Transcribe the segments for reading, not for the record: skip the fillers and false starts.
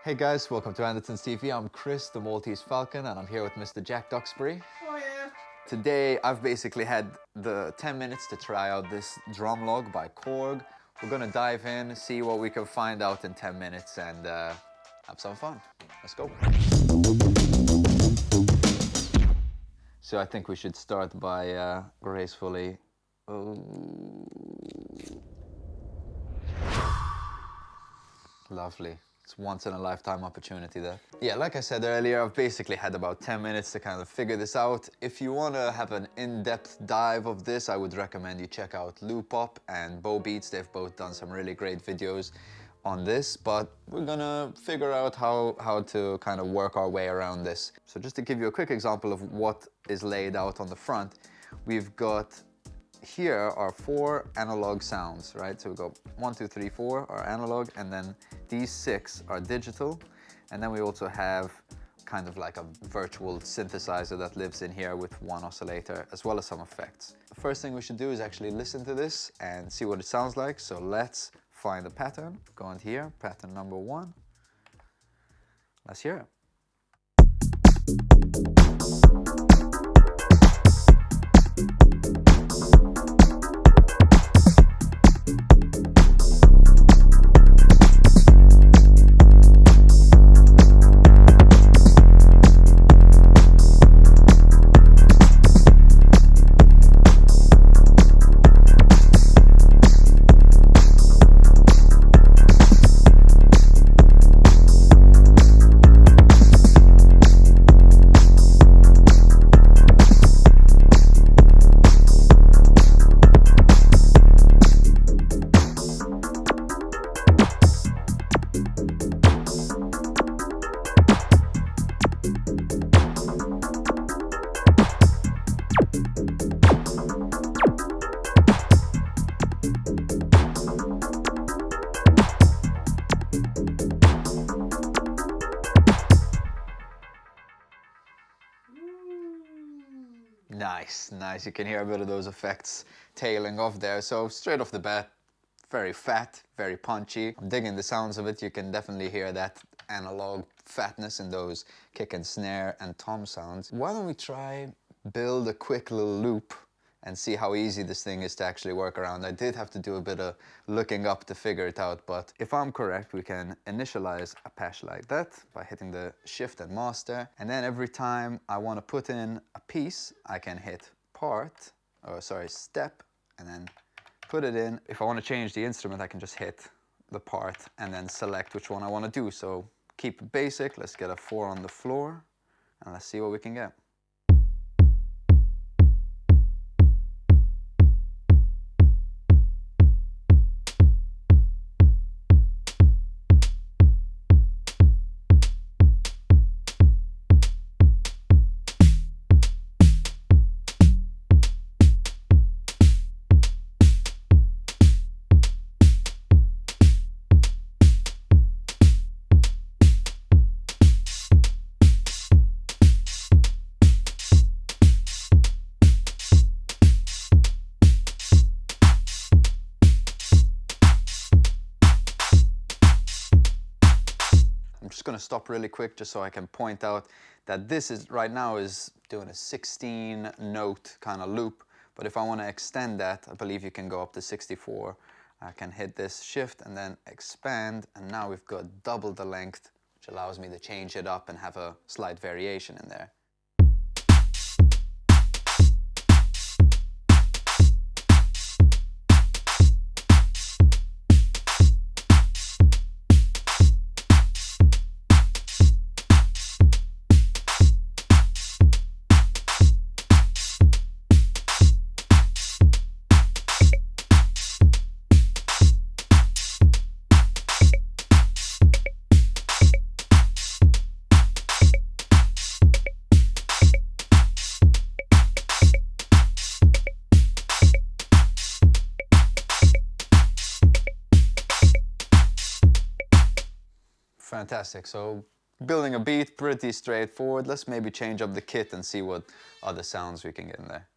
Hey guys, welcome to Andertons TV. I'm Chris, the Maltese Falcon, and I'm here with Mr. Jack Duxbury. Oh yeah. Today, I've basically had the 10 minutes to try out this Drumlogue by Korg. We're gonna dive in, see what we can find out in 10 minutes, and have some fun. Let's go. So I think we should start by gracefully... Lovely. It's once in a lifetime opportunity there. Yeah, like I said earlier, I've basically had about 10 minutes to kind of figure this out. If you want to have an in-depth dive of this, I would recommend you check out Loop Up and Bow Beats. They've both done some really great videos on this, but we're gonna figure out how to kind of work our way around this. So just to give you a quick example of what is laid out on the front, we've got here are 4 analog sounds, right? So we've got 1, 2, 3, 4 are analog, and then these 6 are digital. And then we also have kind of like a virtual synthesizer that lives in here with 1 oscillator, as well as some effects. The first thing we should do is actually listen to this and see what it sounds like. So let's find a pattern. Go into here, pattern number 1. Let's hear it. Nice. You can hear a bit of those effects tailing off there. So straight off the bat, very fat, very punchy. I'm digging the sounds of it. You can definitely hear that analog fatness in those kick and snare and tom sounds. Why don't we try build a quick little loop and see how easy this thing is to actually work around. I did have to do a bit of looking up to figure it out, but if I'm correct, we can initialize a patch like that by hitting the shift and master. And then every time I want to put in a piece, I can hit step, and then put it in. If I want to change the instrument, I can just hit the part and then select which one I want to do. So keep it basic. Let's get a 4 on the floor and let's see what we can get. I'm just going to stop really quick just so I can point out that this is right now is doing a 16 note kind of loop, but if I want to extend that, I believe you can go up to 64. I can hit this shift and then expand, and now we've got double the length, which allows me to change it up and have a slight variation in there. Fantastic. So building a beat, pretty straightforward. Let's maybe change up the kit and see what other sounds we can get in there.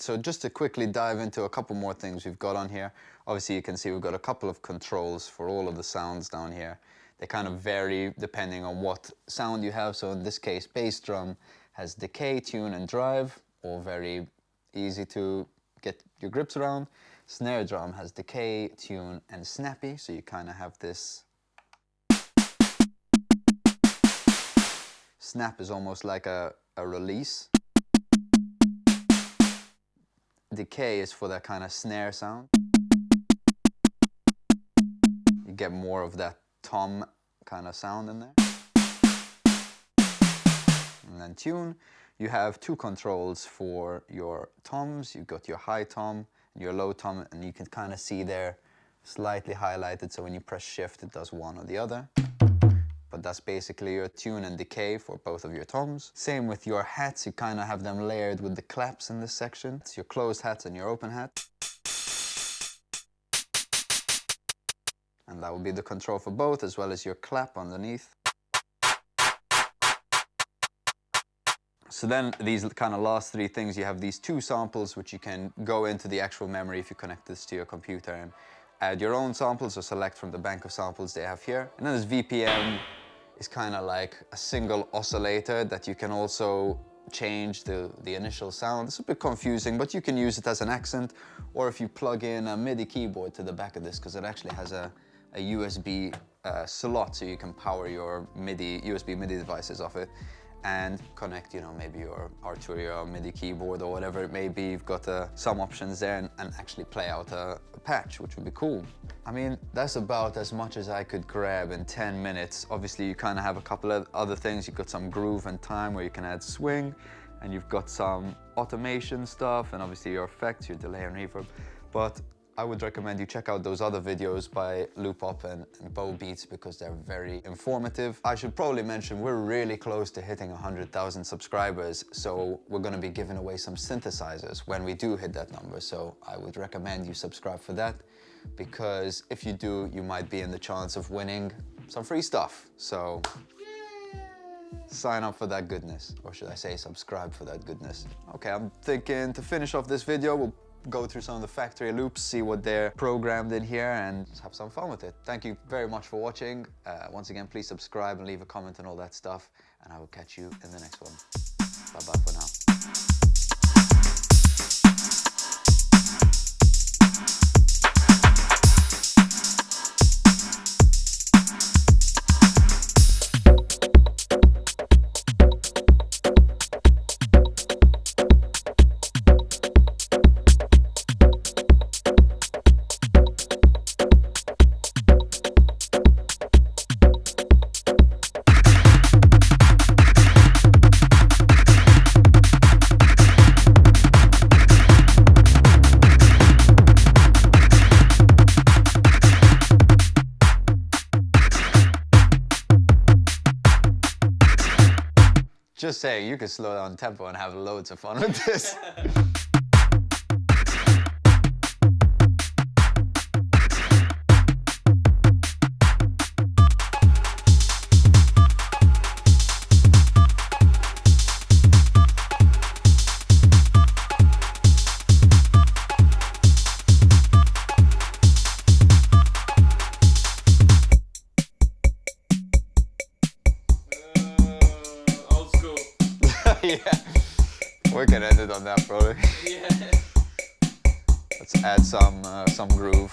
So just to quickly dive into a couple more things we've got on here. Obviously you can see we've got a couple of controls for all of the sounds down here. They kind of vary depending on what sound you have. So in this case, bass drum has decay, tune, and drive, all very easy to get your grips around. Snare drum has decay, tune, and snappy, so you kind of have this. Snap is almost like a release. Decay is for that kind of snare sound. You get more of that tom kind of sound in there. And then tune, you have two controls for your toms. You've got your high tom and your low tom, and you can kind of see there slightly highlighted, so when you press shift it does one or the other. But that's basically your tune and decay for both of your toms. Same with your hats, you kind of have them layered with the claps in this section. It's your closed hats and your open hat. And that will be the control for both, as well as your clap underneath. So then these kind of last three things, you have these two samples which you can go into the actual memory if you connect this to your computer and add your own samples or select from the bank of samples they have here. And then this VPM is kind of like a single oscillator that you can also change the initial sound. It's a bit confusing, but you can use it as an accent, or if you plug in a MIDI keyboard to the back of this, because it actually has a USB slot, so you can power your USB MIDI devices off it and connect, you know, maybe your Arturia MIDI keyboard or whatever it may be. You've got some options there and actually play out a patch, which would be cool. I mean, that's about as much as I could grab in 10 minutes. Obviously, you kind of have a couple of other things. You've got some groove and time where you can add swing, and you've got some automation stuff, and obviously your effects, your delay and reverb. But I would recommend you check out those other videos by Loopop and Bow Beats, because they're very informative. I should probably mention we're really close to hitting 100,000 subscribers, so we're going to be giving away some synthesizers when we do hit that number. So I would recommend you subscribe for that, because if you do, you might be in the chance of winning some free stuff. So sign up for that goodness, or should I say subscribe for that goodness. Okay, I'm thinking to finish off this video, we'll go through some of the factory loops, see what they're programmed in here, and just have some fun with it. Thank you very much for watching. Once again, please subscribe and leave a comment and all that stuff, and I will catch you in the next one. Bye-bye for now. Just saying, you can slow down tempo and have loads of fun with this. Yeah, we can end it on that probably. Yeah. Let's add some groove.